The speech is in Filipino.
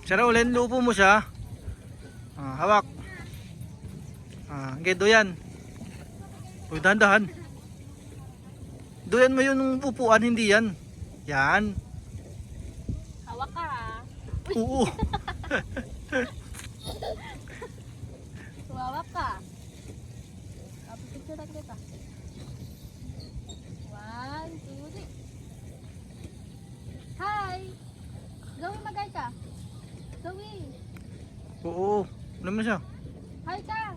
Sara ulit, lupo mo siya. Hawak. Okay, doyan. Uy, dahan-dahan. Doyan mo yung upuan, hindi yan. Yan. Hawak ka ha. Oo. Hawak ka. Picture kita. 1, 2, 3. Hi! Gawin magay ka. Gawin. Oo. Ano mo siya? Hi ka.